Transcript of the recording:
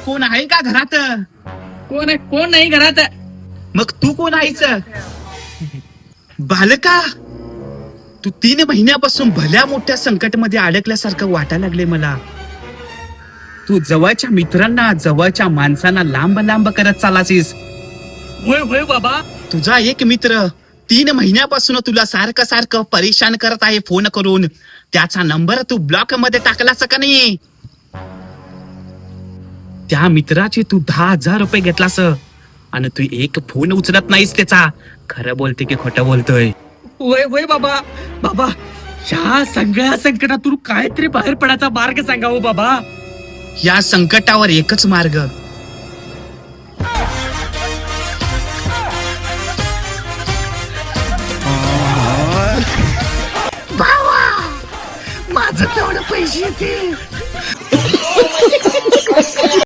कोण आहे का घरात? कोण नाही घरात. मग तू कोण आहेस? बालका, तू 3 महिन्यापासून भल्या मोठ्या संकटमध्ये अडकल्यासारखं वाटायला लागले मला. तू जवळच्या मित्रांना, जवळच्या माणसांना लांब लांब करत चालासीस. होय बाबा. तुझा एक मित्र 3 महिन्यापासून तुला सारखं सारखं परेशान करत आहे फोन करून. त्याचा नंबर तू ब्लॉक मध्ये टाकलास का नाही? त्या मित्राचे तू 10,000 रुपये घेतलास आणि तू एक फोन उचलत नाहीस त्याचा. खरं बोलते की खोटं बोलतोय? होय बाबा. ह्या सगळ्या संकटातून काहीतरी बाहेर पडायचा मार्ग सांगावं बाबा. या संकटावर एकच मार्ग. माझं तेवढं पैसे येते.